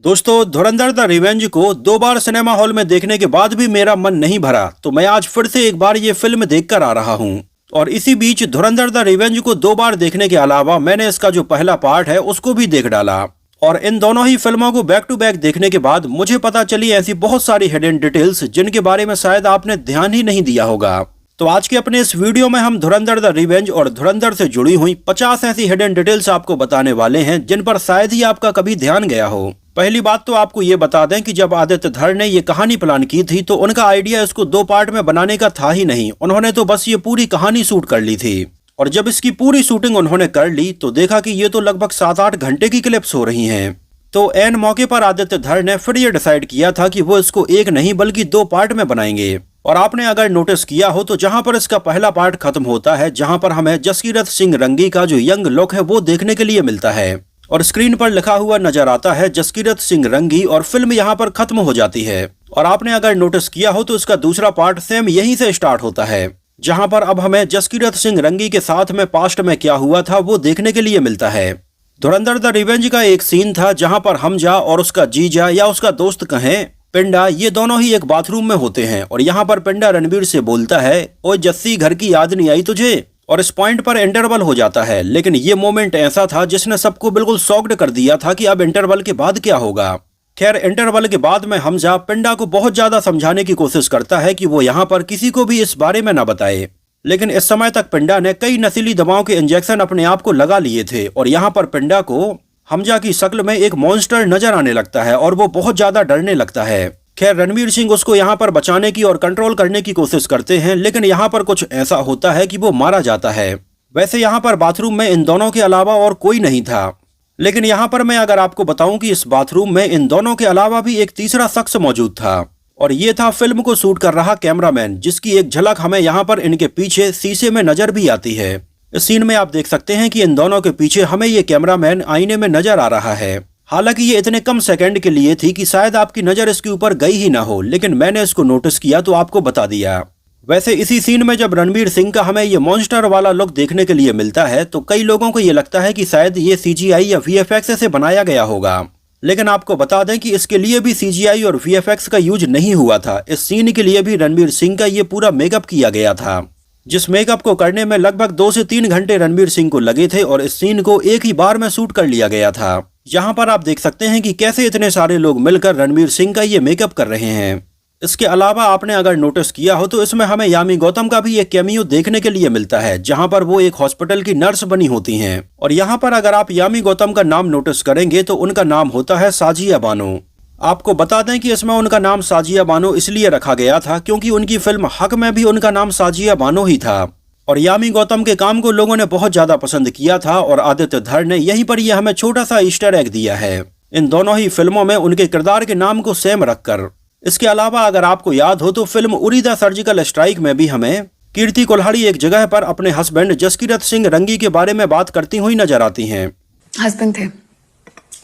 दोस्तों, धुरंधर the revenge को 2 बार cinema hall में देखने के बाद भी मेरा मन नहीं भरा, तो मैं आज फिर से एक बार ये फिल्म देखकर आ रहा हूँ। और इसी बीच धुरंधर द रिवेंज को 2 बार देखने के अलावा मैंने इसका जो पहला पार्ट है उसको भी देख डाला। और इन दोनों ही फिल्मों को बैक टू बैक देखने के बाद मुझे पता चली ऐसी बहुत सारी हिडन डिटेल्स जिनके बारे में शायद आपने ध्यान ही नहीं दिया होगा। तो आज के अपने इस वीडियो में हम धुरंधर द रिवेंज और धुरंधर से जुड़ी हुई 50 ऐसी हिडन डिटेल्स आपको बताने वाले हैं जिन पर शायद ही आपका कभी ध्यान गया हो। पहली बात तो आपको ये बता दें कि जब आदित्य धर ने ये कहानी प्लान की थी तो उनका आइडिया इसको 2 पार्ट में बनाने का था ही नहीं। उन्होंने तो बस ये पूरी कहानी शूट कर ली थी। और जब इसकी पूरी शूटिंग उन्होंने कर ली तो देखा कि ये तो लगभग 7-8 घंटे की क्लिप्स हो रही हैं। तो एन मौके पर आदित्य धर ने फिर ये डिसाइड किया था कि वो इसको एक नहीं बल्कि 2 पार्ट में बनाएंगे। और आपने अगर नोटिस किया हो तो जहां पर इसका पहला पार्ट खत्म होता है, जहां पर हमें जसकीरत सिंह रंगी का जो यंग लुक है वो देखने के लिए मिलता है और स्क्रीन पर लिखा हुआ नजर आता है जसकीरत सिंह रंगी, और फिल्म यहां पर खत्म हो जाती है। और आपने अगर नोटिस किया हो तो इसका दूसरा पार्ट सेम यहीं से स्टार्ट होता है, जहां पर अब हमें जसकीरत सिंह रंगी के साथ में पास्ट में क्या हुआ था वो देखने के लिए मिलता है। धुरंधर द रिवेंज का एक सीन था जहां पर हमजा और उसका जीजा या उसका दोस्त कहें पिंडा, ये दोनों ही एक बाथरूम में होते हैं। और यहाँ पर पिंडा रणवीर से बोलता है, ओए जस्सी, घर की याद नहीं आई तुझे? और इस पॉइंट पर इंटरवल हो जाता है। लेकिन ये मोमेंट ऐसा था जिसने सबको बिल्कुल शॉक्ड कर दिया था कि अब इंटरवल के बाद क्या होगा। खैर, इंटरवल के बाद में हमजा पिंडा को बहुत ज्यादा समझाने की कोशिश करता है कि वो यहाँ पर किसी को भी इस बारे में न बताए। लेकिन इस समय तक पिंडा ने कई नशीली दवाओं के इंजेक्शन अपने आप को लगा लिए थे। और यहाँ पर पिंडा को हमजा की शक्ल में एक मॉन्स्टर नजर आने लगता है और वो बहुत ज्यादा डरने लगता है। खैर, रणवीर सिंह उसको यहाँ पर बचाने की और कंट्रोल करने की कोशिश करते हैं, लेकिन यहाँ पर कुछ ऐसा होता है कि वो मारा जाता है। वैसे यहाँ पर बाथरूम में इन दोनों के अलावा और कोई नहीं था, लेकिन यहाँ पर मैं अगर आपको बताऊं कि इस बाथरूम में इन दोनों के अलावा भी एक तीसरा शख्स मौजूद था, और ये था फिल्म को शूट कर रहा कैमरामैन, जिसकी एक झलक हमें यहाँ पर इनके पीछे शीशे में नजर भी आती है। इस सीन में आप देख सकते हैं कि इन दोनों के पीछे हमें ये कैमरामैन आईने में नजर आ रहा है। हालांकि ये इतने कम सेकंड के लिए थी कि शायद आपकी नजर इसके ऊपर गई ही ना हो, लेकिन मैंने इसको नोटिस किया तो आपको बता दिया। वैसे इसी सीन में जब रणवीर सिंह का हमें ये मॉन्स्टर वाला लुक देखने के लिए मिलता है तो कई लोगों को ये लगता है कि शायद ये सीजीआई या वीएफएक्स से बनाया गया होगा। लेकिन आपको बता दें कि इसके लिए भी सीजीआई और वीएफएक्स का यूज नहीं हुआ था। इस सीन के लिए भी रणवीर सिंह का ये पूरा मेकअप किया गया था, जिस मेकअप को करने में लगभग 2 से 3 घंटे रणवीर सिंह को लगे थे। और इस सीन को एक ही बार में शूट कर लिया गया था। यहाँ पर आप देख सकते हैं कि कैसे इतने सारे लोग मिलकर रणवीर सिंह का ये मेकअप कर रहे हैं। इसके अलावा आपने अगर नोटिस किया हो तो इसमें हमें यामी गौतम का भी एक कैमियो देखने के लिए मिलता है, जहाँ पर वो एक हॉस्पिटल की नर्स बनी होती हैं। और यहाँ पर अगर आप यामी गौतम का नाम नोटिस करेंगे तो उनका नाम होता है साजिया बानो। आपको बता दें कि इसमें उनका नाम साजिया बानो इसलिए रखा गया था क्योंकि उनकी फिल्म हक में भी उनका नाम साजिया बानो ही था। और यामी गौतम के काम को लोगों ने बहुत ज्यादा पसंद किया था और आदित्य धर ने यहीं पर यह हमें छोटा सा ईस्टर एग दिया है इन दोनों ही फिल्मों में उनके किरदार के नाम को सेम रखकर। इसके अलावा अगर आपको याद हो तो film Uri the surgical strike में भी हमें कीर्ति कोल्हाड़ी एक जगह पर अपने हस्बैंड जसकीरत सिंह रंगी के बारे में बात करती हुई नजर आती हैं। हस्बैंड थे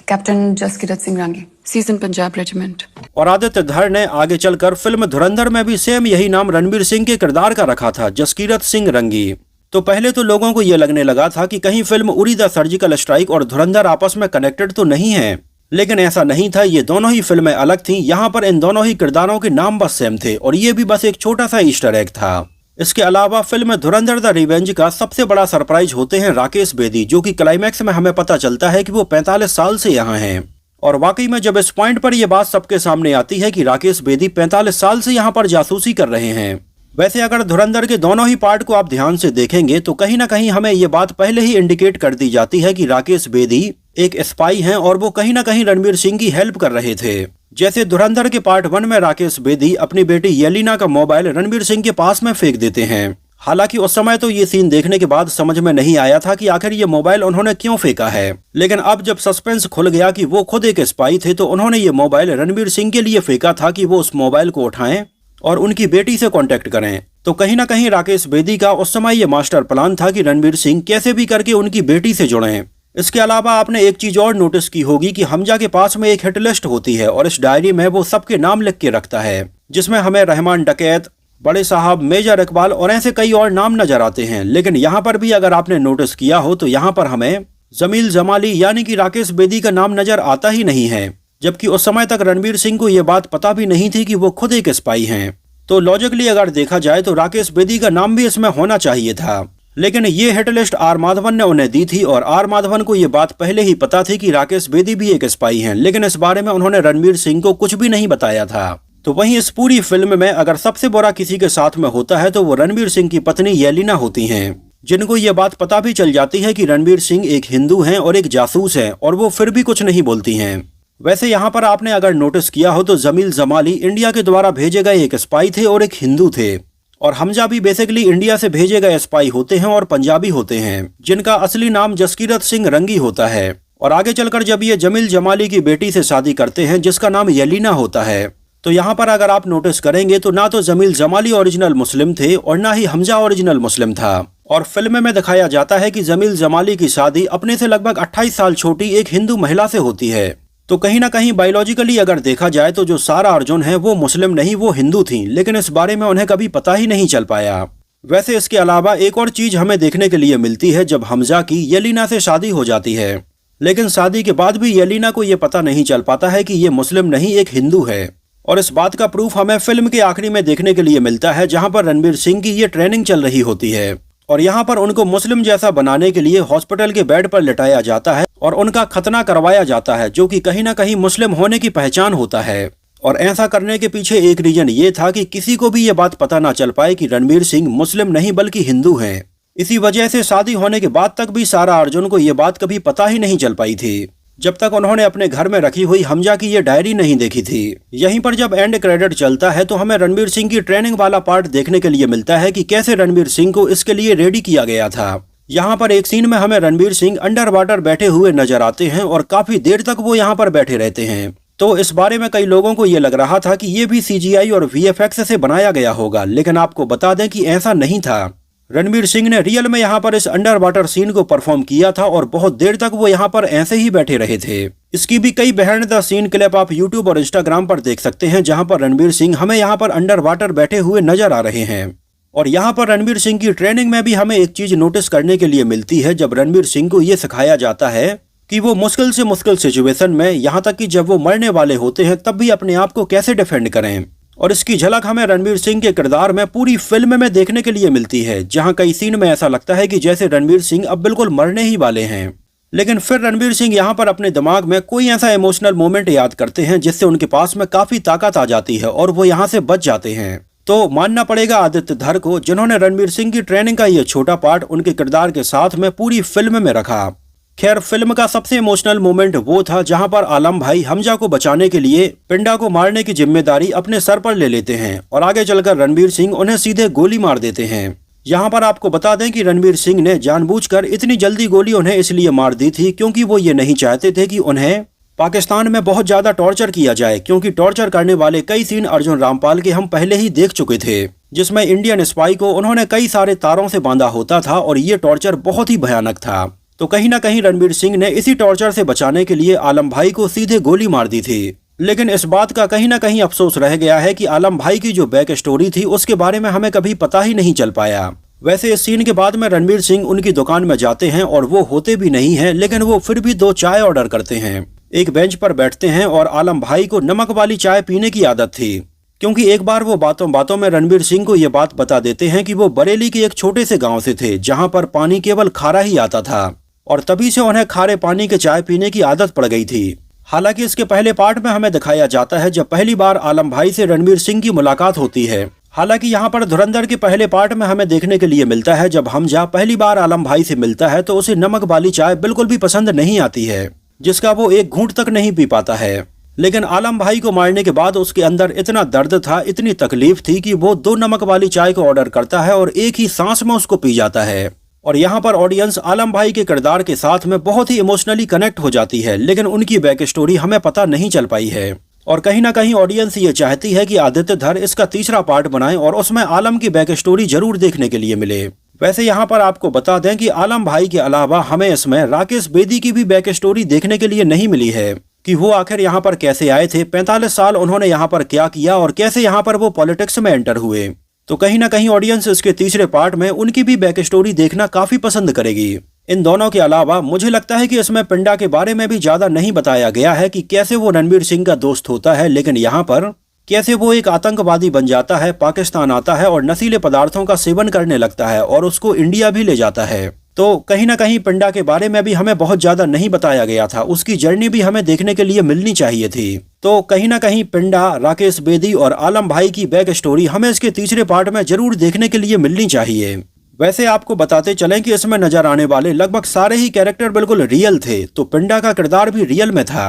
कैप्टन जसकीरत सिंह रंगी, सीजन पंजाब रेजिमेंट। और आदित्य धर ने आगे चलकर फिल्म धुरंधर में भी सेम यही नाम रणवीर सिंह के किरदार का रखा था, जसकीरत सिंह रंगी। तो पहले तो लोगों को ये लगने लगा था कि कहीं film Uri the surgical strike और धुरंधर आपस में कनेक्टेड तो नहीं है, लेकिन ऐसा नहीं था। ये दोनों ही फिल्में अलग थीं। यहाँ पर इन दोनों ही किरदारों के नाम बस सेम थे और ये भी बस एक छोटा सा ईस्टर एग था। इसके अलावा फिल्म धुरंधर द रिवेंज का सबसे बड़ा सरप्राइज होते हैं राकेश बेदी, जो कि क्लाइमैक्स में हमें पता चलता है कि वो 45 साल से यहाँ हैं। और वाकई में जब इस पॉइंट पर यह बात सबके सामने आती है कि राकेश बेदी 45 साल से यहाँ पर जासूसी कर रहे हैं। वैसे अगर धुरंधर के दोनों ही पार्ट को आप ध्यान से देखेंगे तो कहीं ना कहीं हमें ये बात पहले ही इंडिकेट कर दी जाती है कि राकेश बेदी एक स्पाई हैं और वो कहीं ना कहीं रणवीर सिंह की हेल्प कर रहे थे। जैसे धुरंधर के पार्ट 1 में राकेश बेदी अपनी बेटी येलिना का मोबाइल रणवीर सिंह के पास में फेंक देते हैं। हालांकि उस समय तो ये सीन देखने के बाद समझ में नहीं आया था कि आखिर ये मोबाइल उन्होंने क्यों फेंका है, लेकिन अब जब सस्पेंस खुल गया कि वो खुद एक स्पाई थे तो उन्होंने ये मोबाइल रणवीर सिंह के लिए फेंका था कि वो उस मोबाइल को उठाएं और उनकी बेटी से कांटेक्ट करें। तो कहीं ना कहीं राकेश बेदी का उस समय ये मास्टर प्लान था कि रणवीर सिंह कैसे भी करके उनकी बेटी से जुड़ें। इसके अलावा आपने एक चीज और नोटिस की होगी कि हमजा के पास में एक हिट लिस्ट होती है और इस डायरी में वो सबके नाम लिख के रखता है, जिसमें हमें रहमान डकैत, बड़े साहब, मेजर इकबाल और ऐसे कई और नाम नजर आते हैं। लेकिन यहाँ पर भी अगर आपने नोटिस किया हो तो यहाँ पर हमें जमील जमाली यानी कि राकेश बेदी का नाम नजर आता ही नहीं है। जबकि उस समय तक रणवीर सिंह को ये बात पता भी नहीं थी कि वो खुद एक स्पाई हैं। तो लॉजिकली अगर देखा जाए तो राकेश बेदी का नाम भी इसमें होना चाहिए था, लेकिन ये हिट लिस्ट आर माधवन ने उन्हें दी थी और आर माधवन को ये बात पहले ही पता थी कि राकेश बेदी भी एक स्पाई हैं, लेकिन इस बारे में उन्होंने रणवीर सिंह को कुछ भी नहीं बताया था। तो वहीं इस पूरी फिल्म में अगर सबसे बुरा किसी के साथ में होता है तो वो रणवीर सिंह की पत्नी येलिना होती हैं, जिनको ये बात पता भी चल जाती है कि रणवीर सिंह एक हिंदू हैं और एक जासूस हैं, और वो फिर भी कुछ नहीं बोलती हैं। वैसे यहाँ पर आपने अगर नोटिस किया हो तो जमील जमाली इंडिया के द्वारा भेजे गए एक स्पाई थे और एक हिंदू थे, और हमजा भी बेसिकली इंडिया से भेजे गए स्पाई होते हैं और पंजाबी होते हैं, जिनका असली नाम जसकीरत सिंह रंगी होता है। और आगे चलकर जब ये जमील जमाली की बेटी से शादी करते हैं जिसका नाम येलिना होता है, तो यहाँ पर अगर आप नोटिस करेंगे तो ना तो जमील जमाली ओरिजिनल मुस्लिम थे और ना ही हमजा ओरिजिनल मुस्लिम था। और फिल्म में दिखाया जाता है कि जमील जमाली की शादी अपने से लगभग 28 साल छोटी एक हिंदू महिला से होती है। तो कहीं ना कहीं बायोलॉजिकली अगर देखा जाए तो जो सारा अर्जुन है वो मुस्लिम नहीं, वो हिंदू थी, लेकिन इस बारे में उन्हें कभी पता ही नहीं चल पाया। वैसे इसके अलावा एक और चीज हमें देखने के लिए मिलती है जब हमजा की येलिना से शादी हो जाती है, लेकिन शादी के बाद भी येलिना को ये पता नहीं चल पाता है कि ये मुस्लिम नहीं एक हिंदू है। और इस बात का प्रूफ हमें फिल्म के आखिरी में देखने के लिए मिलता है, जहां पर रणवीर सिंह की ये ट्रेनिंग चल रही होती है और यहाँ पर उनको मुस्लिम जैसा बनाने के लिए हॉस्पिटल के बेड पर लिटाया जाता है और उनका खतना करवाया जाता है, जो कि कहीं ना कहीं मुस्लिम होने की पहचान होता है। और ऐसा करने के पीछे एक रीजन ये था कि किसी को भी ये बात पता ना चल पाए कि रणवीर सिंह मुस्लिम नहीं बल्कि हिंदू हैं। इसी वजह से शादी होने के बाद तक भी सारा अर्जुन को ये बात कभी पता ही नहीं चल पाई थी, जब तक उन्होंने अपने घर में रखी हुई हमजा की ये डायरी नहीं देखी थी। यहीं पर जब एंड क्रेडिट चलता है तो हमें रणवीर सिंह की ट्रेनिंग वाला पार्ट देखने के लिए मिलता है कि कैसे रणवीर सिंह को इसके लिए रेडी किया गया था। यहाँ पर एक सीन में हमें रणवीर सिंह अंडर वाटर बैठे हुए नजर आते हैं और काफी देर तक वो यहाँ पर बैठे रहते हैं। तो इस बारे में कई लोगों को ये लग रहा था कि ये भी CGI और VFX से बनाया गया होगा, लेकिन आपको बता दें कि ऐसा नहीं था। रणवीर सिंह ने रियल में यहाँ पर इस अंडर वाटर सीन को परफॉर्म किया था और बहुत देर तक वो यहाँ पर ऐसे ही बैठे रहे थे। इसकी भी कई बिहाइंड द सीन क्लिप आप यूट्यूब और इंस्टाग्राम पर देख सकते हैं, जहाँ पर रणवीर सिंह हमें यहाँ पर अंडर वाटर बैठे हुए नजर आ रहे हैं। और यहाँ पर रणवीर सिंह की ट्रेनिंग में भी हमें एक चीज नोटिस करने के लिए मिलती है, जब रणवीर सिंह को ये सिखाया जाता है कि वो मुश्किल से मुश्किल सिचुएशन में, यहाँ तक कि जब वो मरने वाले होते हैं तब भी अपने आप को कैसे डिफेंड करें। और इसकी झलक हमें रणवीर सिंह के किरदार में पूरी फिल्म में देखने के लिए मिलती है, जहां कई सीन में ऐसा लगता है कि जैसे रणवीर सिंह अब बिल्कुल मरने ही वाले हैं, लेकिन फिर रणवीर सिंह यहां पर अपने दिमाग में कोई ऐसा इमोशनल मोमेंट याद करते हैं जिससे उनके पास में काफी ताकत आ जाती है और वो यहां से बच जाते हैं। तो मानना पड़ेगा आदित्य धर को, जिन्होंने रणवीर सिंह की ट्रेनिंग का ये छोटा पार्ट उनके किरदार के साथ में पूरी फिल्म में रखा। खैर, फिल्म का सबसे इमोशनल मोमेंट वो था जहां पर आलम भाई हमजा को बचाने के लिए पिंडा को मारने की जिम्मेदारी अपने सर पर ले लेते हैं और आगे चलकर रणवीर सिंह उन्हें सीधे गोली मार देते हैं। यहां पर आपको बता दें कि रणवीर सिंह ने जानबूझकर इतनी जल्दी गोली उन्हें इसलिए मार दी थी क्योंकि वो ये नहीं चाहते थे कि उन्हें पाकिस्तान में बहुत ज्यादा टॉर्चर किया जाए, क्योंकि टॉर्चर करने वाले कई सीन अर्जुन रामपाल के हम पहले ही देख चुके थे, जिसमें इंडियन स्पाई को उन्होंने कई सारे तारों से बांधा होता था और ये टॉर्चर बहुत ही भयानक था। तो कहीं ना कहीं रणवीर सिंह ने इसी टॉर्चर से बचाने के लिए आलम भाई को सीधे गोली मार दी थी। लेकिन इस बात का कहीं ना कहीं अफसोस रह गया है कि आलम भाई की जो बैक स्टोरी थी उसके बारे में हमें कभी पता ही नहीं चल पाया। वैसे इस सीन के बाद में रणवीर सिंह उनकी दुकान में जाते हैं और वो होते भी नहीं हैं, लेकिन वो फिर भी 2 चाय ऑर्डर करते हैं। एक बेंच पर बैठते हैं और आलम भाई को नमक वाली चाय पीने की आदत थी, क्योंकि एक बार वो बातों बातों में रणवीर सिंह को ये बात बता देते हैं कि वो बरेली के एक छोटे से गाँव से थे जहाँ पर पानी केवल खारा ही आता था और तभी से उन्हें खारे पानी के चाय पीने की आदत पड़ गई थी। हालांकि इसके पहले पार्ट में हमें दिखाया जाता है जब पहली बार आलम भाई से रणवीर सिंह की मुलाकात होती है। हालांकि यहाँ पर धुरंधर के पहले पार्ट में हमें देखने के लिए मिलता है जब हमजा पहली बार आलम भाई से मिलता है तो उसे नमक वाली चाय बिल्कुल भी पसंद नहीं आती है, जिसका वो एक घूंट तक नहीं पी पाता है। लेकिन आलम भाई को मारने के बाद उसके अंदर इतना दर्द था, इतनी तकलीफ थी कि वो 2 नमक वाली चाय को ऑर्डर करता है और एक ही सांस में उसको पी जाता है। और यहाँ पर ऑडियंस आलम भाई के किरदार के साथ में बहुत ही इमोशनली कनेक्ट हो जाती है, लेकिन उनकी बैक स्टोरी हमें पता नहीं चल पाई है। और कहीं ना कहीं ऑडियंस ये चाहती है कि आदित्य धर इसका तीसरा पार्ट बनाएं और उसमें आलम की बैक स्टोरी जरूर देखने के लिए मिले। वैसे यहाँ पर आपको बता दें कि आलम भाई के अलावा हमें इसमें राकेश बेदी की भी बैक स्टोरी देखने के लिए नहीं मिली है कि वो आखिर यहाँ पर कैसे आए थे, 45 साल उन्होंने यहाँ पर क्या किया और कैसे यहाँ पर वो पॉलिटिक्स में एंटर हुए। तो कहीं ना कहीं ऑडियंस इसके तीसरे पार्ट में उनकी भी बैक स्टोरी देखना काफी पसंद करेगी। इन दोनों के अलावा मुझे लगता है कि इसमें पिंडा के बारे में भी ज्यादा नहीं बताया गया है कि कैसे वो रणवीर सिंह का दोस्त होता है, लेकिन यहाँ पर कैसे वो एक आतंकवादी बन जाता है, पाकिस्तान आता है और नशीले पदार्थों का सेवन करने लगता है और उसको इंडिया भी ले जाता है। तो कहीं ना कहीं पिंडा के बारे में भी हमें बहुत ज्यादा नहीं बताया गया था, उसकी जर्नी भी हमें देखने के लिए मिलनी चाहिए थी। तो कहीं ना कहीं पिंडा, राकेश बेदी और आलम भाई की बैक स्टोरी हमें इसके तीसरे पार्ट में जरूर देखने के लिए मिलनी चाहिए। वैसे आपको बताते चलें कि इसमें नजर आने वाले लगभग सारे ही कैरेक्टर बिल्कुल रियल थे, तो पिंडा का किरदार भी रियल में था।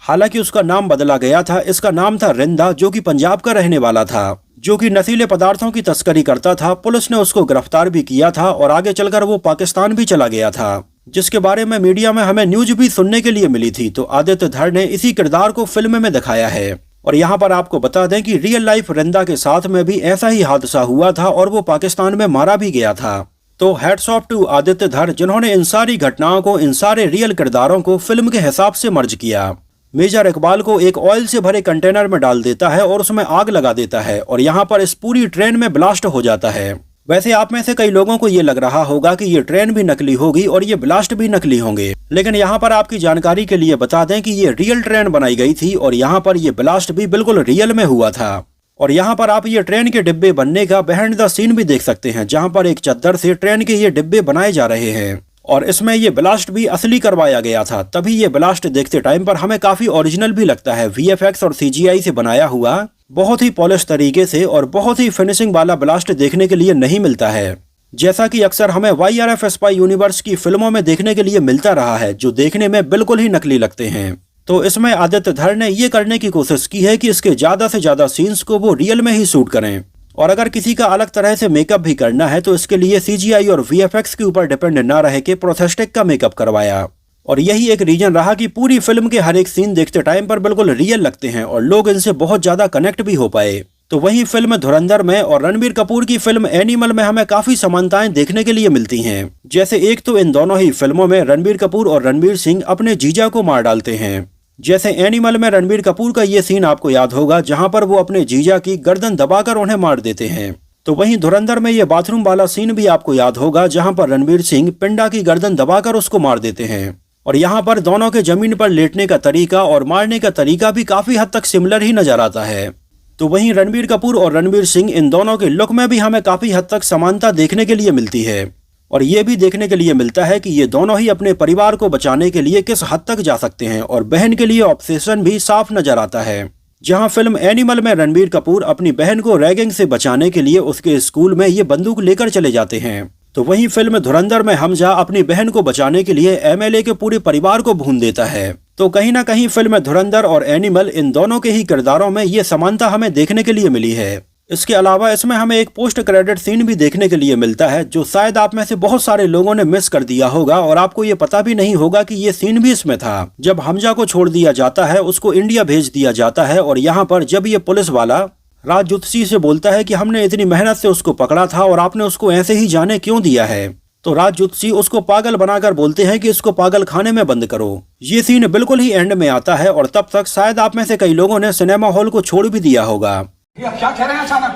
हालांकि उसका नाम बदला गया था, इसका नाम था रिंदा, जो कि पंजाब का रहने वाला था, जो कि नशीले पदार्थों की तस्करी करता था। पुलिस ने उसको गिरफ्तार भी किया था और आगे चलकर वो पाकिस्तान भी चला गया था, जिसके बारे में मीडिया में हमें न्यूज भी सुनने के लिए मिली थी। तो आदित्य धर ने इसी किरदार को फिल्म में दिखाया है। और यहाँ पर आपको बता दें कि रियल लाइफ रिंदा के साथ में भी ऐसा ही हादसा हुआ था और वो पाकिस्तान में मारा भी गया था। तो हैट्स ऑफ टू आदित्य धर, जिन्होंने इन सारी घटनाओं को, इन सारे रियल किरदारों को फिल्म के हिसाब से मर्ज किया। मेजर इकबाल को एक ऑयल से भरे कंटेनर में डाल देता है और उसमें आग लगा देता है और यहाँ पर इस पूरी ट्रेन में ब्लास्ट हो जाता है। वैसे आप में से कई लोगों को ये लग रहा होगा कि ये ट्रेन भी नकली होगी और ये ब्लास्ट भी नकली होंगे, लेकिन यहाँ पर आपकी जानकारी के लिए बता दें कि ये रियल ट्रेन बनाई गई थी और यहाँ पर ये ब्लास्ट भी बिल्कुल रियल में हुआ था। और यहाँ पर आप ये ट्रेन के डिब्बे बनने का बिहाइंड द सीन भी देख सकते हैं, जहाँ पर एक चद्दर से ट्रेन के ये डिब्बे बनाए जा रहे हैं और इसमें ये ब्लास्ट भी असली करवाया गया था। तभी ये ब्लास्ट देखते टाइम पर हमें काफी ओरिजिनल भी लगता है। VFX और CGI से बनाया हुआ बहुत ही पॉलिश तरीके से और बहुत ही फिनिशिंग वाला ब्लास्ट देखने के लिए नहीं मिलता है, जैसा कि अक्सर हमें YRF स्पाई यूनिवर्स की फिल्मों में देखने के लिए मिलता रहा है, जो देखने में बिल्कुल ही नकली लगते हैं। तो इसमें आदित्य धर ने ये करने की कोशिश की है कि इसके ज्यादा से ज्यादा सीन्स को वो रियल में ही शूट करें, और अगर किसी का अलग तरह से मेकअप भी करना है तो इसके लिए CGI और VFX के ऊपर डिपेंड ना रह के प्रोस्थेटिक का मेकअप करवाया। और यही एक रीजन रहा कि पूरी फिल्म के हर एक सीन देखते टाइम पर बिल्कुल रियल लगते हैं और लोग इनसे बहुत ज्यादा कनेक्ट भी हो पाए। तो वही फिल्म धुरंधर में और रणबीर कपूर की फिल्म एनिमल में हमें काफी समानताएं देखने के लिए मिलती हैं। जैसे एक तो इन दोनों ही फिल्मों में रणबीर कपूर और रणवीर सिंह अपने जीजा को मार डालते हैं। जैसे एनिमल में रणबीर कपूर का ये सीन आपको याद होगा, जहां पर वो अपने जीजा की गर्दन दबाकर उन्हें मार देते हैं। तो वहीं धुरंधर में ये बाथरूम वाला सीन भी आपको याद होगा, जहां पर रणवीर सिंह पिंडा की गर्दन दबाकर उसको मार देते हैं। और यहाँ पर दोनों के जमीन पर लेटने का तरीका और मारने का तरीका भी काफी हद तक सिमिलर ही नजर आता है। तो वहीं रणबीर कपूर और रणवीर सिंह इन दोनों के लुक में भी हमें काफी हद तक समानता देखने के लिए मिलती है। और ये भी देखने के लिए मिलता है कि ये दोनों ही अपने परिवार को बचाने के लिए किस हद तक जा सकते हैं, और बहन के लिए ऑब्सेशन भी साफ नजर आता है। जहां फिल्म एनिमल में रणबीर कपूर अपनी बहन को रैगिंग से बचाने के लिए उसके स्कूल में ये बंदूक लेकर चले जाते हैं, तो वहीं फिल्म धुरंधर में हमजा अपनी बहन को बचाने के लिए MLA के पूरे परिवार को भून देता है। तो कहीं ना कहीं फिल्म धुरंधर और एनिमल इन दोनों के ही किरदारों में ये समानता हमें देखने के लिए मिली है। इसके अलावा इसमें हमें एक पोस्ट क्रेडिट सीन भी देखने के लिए मिलता है, जो शायद आप में से बहुत सारे लोगों ने मिस कर दिया होगा और आपको ये पता भी नहीं होगा कि ये सीन भी इसमें था। जब हमजा को छोड़ दिया जाता है, उसको इंडिया भेज दिया जाता है, और यहाँ पर जब ये पुलिस वाला राजजुत्सी से बोलता है कि हमने इतनी मेहनत से उसको पकड़ा था और आपने उसको ऐसे ही जाने क्यों दिया है, तो राजजुत्सी उसको पागल बनाकर बोलते हैं कि इसको पागल खाने में बंद करो। ये सीन बिल्कुल ही एंड में आता है और तब तक शायद आप में से कई लोगों ने सिनेमा हॉल को छोड़ भी दिया होगा। ये आप क्या कह रहे हैं अचानक?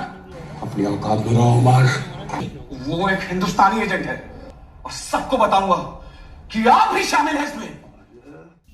अपनी औकात गिराओ उमर। वो एक हिंदुस्तानी एजेंट है और सबको बताऊंगा कि आप भी शामिल हैं इसमें।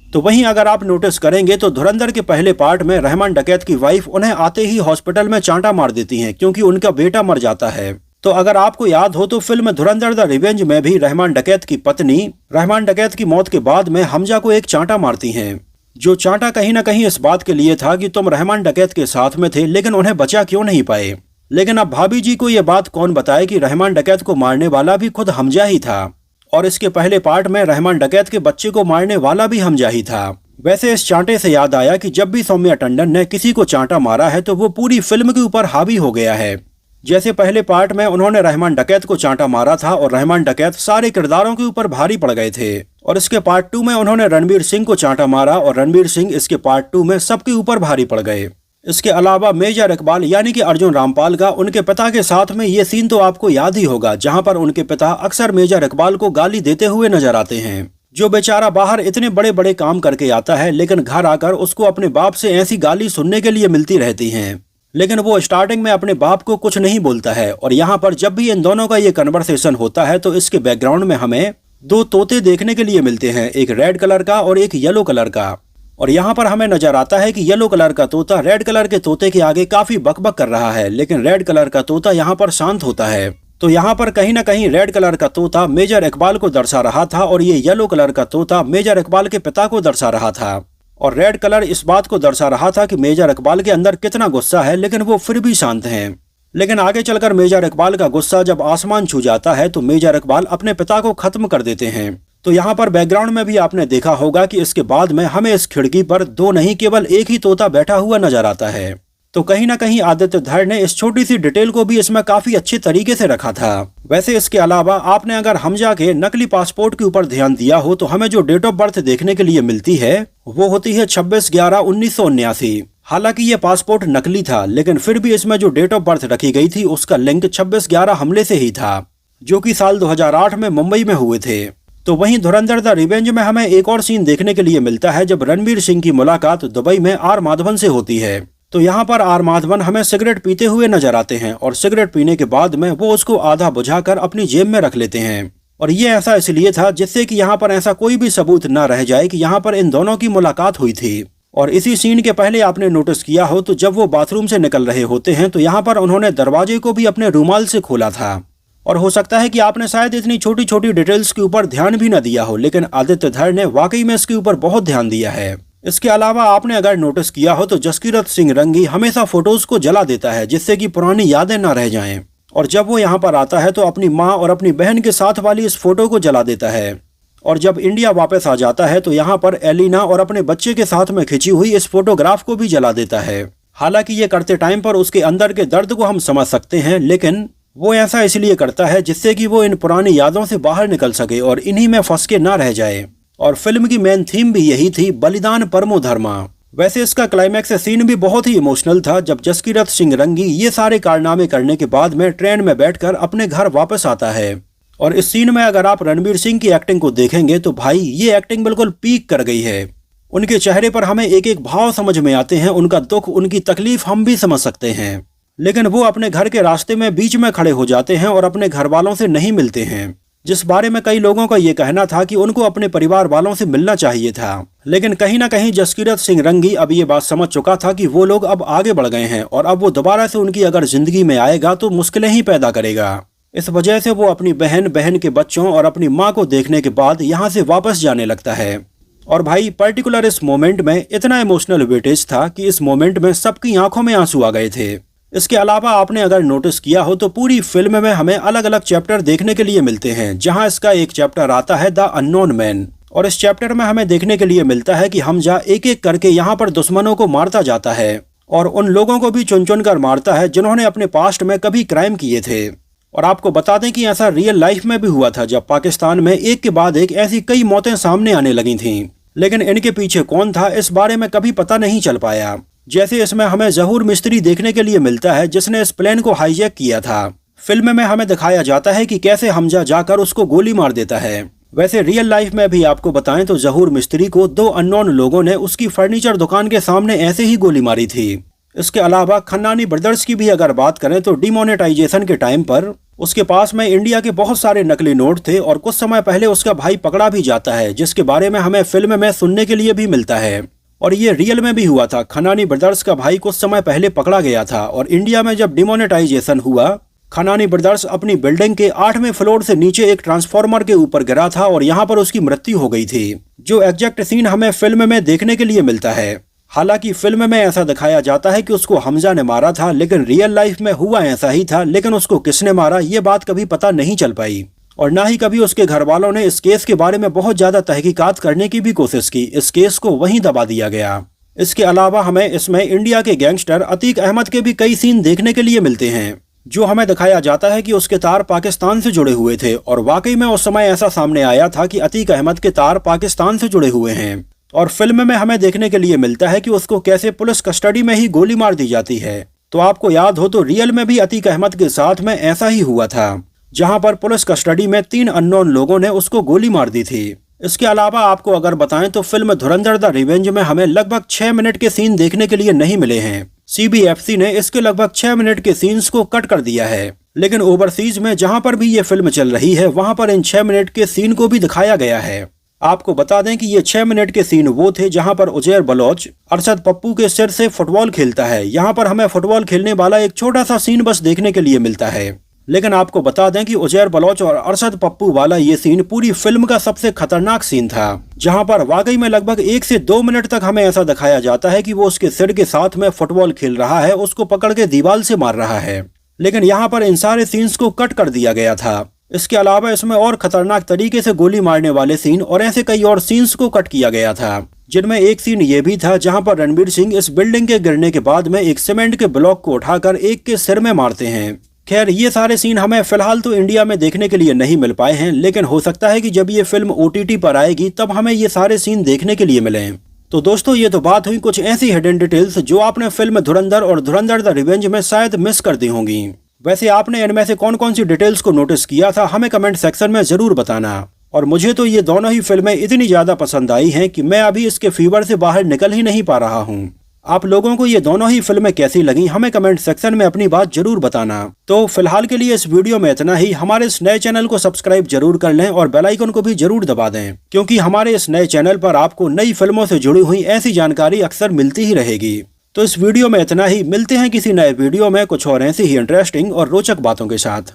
तो वहीं अगर आप नोटिस करेंगे तो धुरंधर के पहले पार्ट में रहमान डकैत की वाइफ उन्हें आते ही हॉस्पिटल में चांटा मार देती हैं, क्योंकि उनका बेटा मर जाता है। तो अगर आपको याद हो तो फिल्म धुरंधर द रिवेंज में भी रहमान डकैत की पत्नी रहमान डकैत की मौत के बाद में हमजा को एक चांटा मारती हैं, जो चांटा कहीं ना कहीं इस बात के लिए था कि तुम रहमान डकैत के साथ में थे लेकिन उन्हें बचा क्यों नहीं पाए। लेकिन अब भाभी जी को यह बात कौन बताए कि रहमान डकैत को मारने वाला भी खुद हमजा ही था, और इसके पहले पार्ट में रहमान डकैत के बच्चे को मारने वाला भी हमजा ही था। वैसे इस चांटे से याद आया कि जब भी सौम्या टंडन ने किसी को चांटा मारा है तो वो पूरी फिल्म के ऊपर हावी हो गया है। जैसे पहले पार्ट में उन्होंने रहमान डकैत को चांटा मारा था और रहमान डकैत सारे किरदारों के ऊपर भारी पड़ गए थे, और इसके पार्ट 2 में उन्होंने रणवीर सिंह को चांटा मारा और रणवीर सिंह इसके पार्ट 2 में सबके ऊपर भारी पड़ गए। इसके अलावा मेजर इकबाल यानी कि अर्जुन रामपाल का उनके पिता के साथ में ये सीन तो आपको याद ही होगा, जहां पर उनके पिता अक्सर मेजर इकबाल को गाली देते हुए नजर आते हैं। जो बेचारा बाहर इतने बड़े बड़े काम करके आता है लेकिन घर आकर उसको अपने बाप से ऐसी गाली सुनने के लिए मिलती रहती हैं, लेकिन वो स्टार्टिंग में अपने बाप को कुछ नहीं बोलता है। और यहाँ पर जब भी इन दोनों का ये कन्वर्सेशन होता है तो इसके बैकग्राउंड में हमें दो तोते देखने के लिए मिलते हैं, एक रेड कलर का और एक येलो कलर का। और यहाँ पर हमें नजर आता है कि येलो कलर का तोता रेड कलर के तोते के आगे काफी बकबक कर रहा है, लेकिन रेड कलर का तोता यहाँ पर शांत होता है। तो यहाँ पर कहीं ना कहीं रेड कलर का तोता मेजर इकबाल को दर्शा रहा था और ये येलो कलर का तोता मेजर इकबाल के पिता को दर्शा रहा था। और रेड कलर इस बात को दर्शा रहा था कि मेजर इकबाल के अंदर कितना गुस्सा है, लेकिन वो फिर भी शांत हैं। लेकिन आगे चलकर मेजर इकबाल का गुस्सा जब आसमान छू जाता है तो मेजर इकबाल अपने पिता को खत्म कर देते हैं। तो यहाँ पर बैकग्राउंड में भी आपने देखा होगा कि इसके बाद में हमें इस खिड़की पर दो नहीं केवल एक ही तोता बैठा हुआ नजर आता है। तो कहीं ना कहीं आदित्य धर ने इस छोटी सी डिटेल को भी इसमें काफी अच्छे तरीके से रखा था। वैसे इसके अलावा आपने अगर हमजा के नकली पासपोर्ट के ऊपर ध्यान दिया हो तो हमें जो डेट ऑफ बर्थ देखने के लिए मिलती है वो होती है 26/11/1979। हालांकि ये पासपोर्ट नकली था, लेकिन फिर भी इसमें जो डेट ऑफ बर्थ रखी गई थी उसका लिंक 26/11 हमले से ही था, जो कि साल 2008 में मुंबई में हुए थे। तो वहीं धुरंधर द रिवेंज में हमें एक और सीन देखने के लिए मिलता है जब रणवीर सिंह की मुलाकात दुबई में आर माधवन से होती है। तो यहाँ पर आर माधवन हमें सिगरेट पीते हुए नजर आते हैं और सिगरेट पीने के बाद में वो उसको आधा बुझाकर अपनी जेब में रख लेते हैं। और ये ऐसा इसलिए था जिससे कि यहाँ पर ऐसा कोई भी सबूत न रह जाए कि यहाँ पर इन दोनों की मुलाकात हुई थी। और इसी सीन के पहले आपने नोटिस किया हो तो जब वो बाथरूम से निकल रहे होते हैं तो यहाँ पर उन्होंने दरवाजे को भी अपने रूमाल से खोला था। और हो सकता है कि आपने शायद इतनी छोटी छोटी डिटेल्स के ऊपर ध्यान भी न दिया हो, लेकिन आदित्य धर ने वाकई में इसके ऊपर बहुत ध्यान दिया है। इसके अलावा आपने अगर नोटिस किया हो तो जसकीरत सिंह रंगी हमेशा फोटोज को जला देता है जिससे कि पुरानी यादें न रह जाएं। और जब वो यहाँ पर आता है तो अपनी माँ और अपनी बहन के साथ वाली इस फोटो को जला देता है। और जब इंडिया वापस आ जाता है तो यहाँ पर एलिना और अपने बच्चे के साथ में खिंची हुई इस फोटोग्राफ को भी जला देता है। हालांकि ये करते टाइम पर उसके अंदर के दर्द को हम समझ सकते हैं, लेकिन वो ऐसा इसलिए करता है जिससे कि वो इन पुरानी यादों से बाहर निकल सके और इन्हीं में फंस के ना रह जाए। और फिल्म की मेन थीम भी यही थी, बलिदान परमो धर्मा। वैसे इसका क्लाइमैक्स सीन भी बहुत ही इमोशनल था जब जसकीरत सिंह रंगी ये सारे कारनामे करने के बाद में ट्रेन में बैठकर अपने घर वापस आता है। और इस सीन में अगर आप रणवीर सिंह की एक्टिंग को देखेंगे तो भाई ये एक्टिंग बिल्कुल पीक कर गई है। उनके चेहरे पर हमें एक एक भाव समझ में आते हैं, उनका दुख, उनकी तकलीफ हम भी समझ सकते हैं। लेकिन वो अपने घर के रास्ते में बीच में खड़े हो जाते हैं और अपने घर वालों से नहीं मिलते हैं, जिस बारे में कई लोगों का ये कहना था कि उनको अपने परिवार वालों से मिलना चाहिए था। लेकिन कहीं ना कहीं जसकीरत सिंह रंगी अब ये बात समझ चुका था कि वो लोग अब आगे बढ़ गए हैं और अब वो दोबारा से उनकी अगर जिंदगी में आएगा तो मुश्किलें ही पैदा करेगा। इस वजह से वो अपनी बहन, बहन के बच्चों और अपनी माँ को देखने के बाद यहाँ से वापस जाने लगता है। और भाई पर्टिकुलर इस मोमेंट में इतना इमोशनल वेटेज था कि इस मोमेंट में सबकी आंखों में आंसू आ गए थे। इसके अलावा आपने अगर नोटिस किया हो तो पूरी फिल्म में हमें अलग अलग चैप्टर देखने के लिए मिलते हैं, जहां इसका एक चैप्टर आता है द अननोन मैन। और इस चैप्टर में हमें देखने के लिए मिलता है कि हमजा एक एक करके यहाँ पर दुश्मनों को मारता जाता है और उन लोगों को भी चुन चुन कर मारता है जिन्होंने अपने पास्ट में कभी क्राइम किए थे। और आपको बता दें कि ऐसा रियल लाइफ में भी हुआ था जब पाकिस्तान में एक के बाद एक ऐसी कई मौतें सामने आने लगी थीं, लेकिन इनके पीछे कौन था इस बारे में कभी पता नहीं चल पाया। जैसे इसमें हमें जहूर मिस्त्री देखने के लिए मिलता है जिसने इस प्लेन को हाईजैक किया था। फिल्म में हमें दिखाया जाता है कि कैसे हमजा जाकर उसको गोली मार देता है। वैसे रियल लाइफ में भी आपको बताएं तो जहूर मिस्त्री को दो अननोन लोगों ने उसकी फर्नीचर दुकान के सामने ऐसे ही गोली मारी थी। इसके अलावा खन्नानी ब्रदर्स की भी अगर बात करें तो डिमोनेटाइजेशन के टाइम पर उसके पास में इंडिया के बहुत सारे नकली नोट थे और कुछ समय पहले उसका भाई पकड़ा भी जाता है, जिसके बारे में हमें फिल्म में सुनने के लिए भी मिलता है। और ये रियल में भी हुआ था। खन्नानी ब्रदर्स का भाई कुछ समय पहले पकड़ा गया था और इंडिया में जब डिमोनेटाइजेशन हुआ, खन्नानी ब्रदर्स अपनी बिल्डिंग के 8वें फ्लोर से नीचे एक ट्रांसफार्मर के ऊपर गिरा था और यहाँ पर उसकी मृत्यु हो गई थी, जो एग्जैक्ट सीन हमें फिल्म में देखने के लिए मिलता है। हालांकि फिल्म में ऐसा दिखाया जाता है कि उसको हमजा ने मारा था, लेकिन रियल लाइफ में हुआ ऐसा ही था, लेकिन उसको किसने मारा ये बात कभी पता नहीं चल पाई। और ना ही कभी उसके घर वालों ने इस केस के बारे में बहुत ज्यादा तहकीकात करने की भी कोशिश की। इस केस को वहीं दबा दिया गया। इसके अलावा हमें इसमें इंडिया के गैंगस्टर अतीक अहमद के भी कई सीन देखने के लिए मिलते हैं, जो हमें दिखाया जाता है कि उसके तार पाकिस्तान से जुड़े हुए थे। और वाकई में उस समय ऐसा सामने आया था कि अतीक अहमद के तार पाकिस्तान से जुड़े हुए हैं। और फिल्म में हमें देखने के लिए मिलता है कि उसको कैसे पुलिस कस्टडी में ही गोली मार दी जाती है। तो आपको याद हो तो रियल में भी अतीक अहमद के साथ में ऐसा ही हुआ था, जहां पर पुलिस कस्टडी में 3 अननोन लोगों ने उसको गोली मार दी थी। इसके अलावा आपको अगर बताएं तो फिल्म धुरंधर द रिवेंज में हमें लगभग 6 मिनट के सीन देखने के लिए नहीं मिले हैं। CBFC ने इसके लगभग 6 मिनट के सीन्स को कट कर दिया है। लेकिन ओवरसीज में जहां पर भी ये फिल्म चल रही है वहां पर इन 6 मिनट के सीन को भी दिखाया गया है। आपको बता दें कि ये 6 मिनट के सीन वो थे जहां पर उजैर बलोच अरशद पप्पू के सिर से फुटबॉल खेलता है। यहाँ पर हमें फुटबॉल खेलने वाला एक छोटा सा सीन बस देखने के लिए मिलता है, लेकिन आपको बता दें कि उजैर बलोच और अरशद पप्पू वाला ये सीन पूरी फिल्म का सबसे खतरनाक सीन था, जहां पर वाकई में लगभग 1 से 2 मिनट तक हमें ऐसा दिखाया जाता है कि वो उसके सिर के साथ में फुटबॉल खेल रहा है, उसको पकड़ के दीवार से मार रहा है। लेकिन यहाँ पर इन सारे सीन्स को कट कर दिया गया था। इसके अलावा इसमें और खतरनाक तरीके से गोली मारने वाले सीन और ऐसे कई और सीन्स को कट किया गया था, जिनमें एक सीन ये भी था जहां पर रणवीर सिंह इस बिल्डिंग के गिरने के बाद में एक सीमेंट के ब्लॉक को उठाकर एक के सिर में मारते हैं। खैर, ये सारे सीन हमें फिलहाल तो इंडिया में देखने के लिए नहीं मिल पाए हैं, लेकिन हो सकता है कि जब ये फिल्म OTT पर आएगी तब हमें ये सारे सीन देखने के लिए मिले। तो दोस्तों, ये तो बात हुई कुछ ऐसी हिडन डिटेल्स जो आपने फिल्म धुरंधर और धुरंधर द रिवेंज में शायद मिस कर दी होंगी। वैसे आपने इनमें से कौन कौन सी डिटेल्स को नोटिस किया था हमें कमेंट सेक्शन में जरूर बताना। और मुझे तो ये दोनों ही फिल्में इतनी ज्यादा पसंद आई हैं कि मैं अभी इसके फीवर से बाहर निकल ही नहीं पा रहा हूँ। आप लोगों को ये दोनों ही फिल्में कैसी लगी हमें कमेंट सेक्शन में अपनी बात जरूर बताना। तो फिलहाल के लिए इस वीडियो में इतना ही। हमारे इस नए चैनल को सब्सक्राइब जरूर कर लें और बेल आइकन को भी जरूर दबा दें, क्योंकि हमारे इस नए चैनल पर आपको नई फिल्मों से जुड़ी हुई ऐसी जानकारी अक्सर मिलती ही रहेगी। तो इस वीडियो में इतना ही। मिलते हैं किसी नए वीडियो में कुछ और ऐसी ही इंटरेस्टिंग और रोचक बातों के साथ।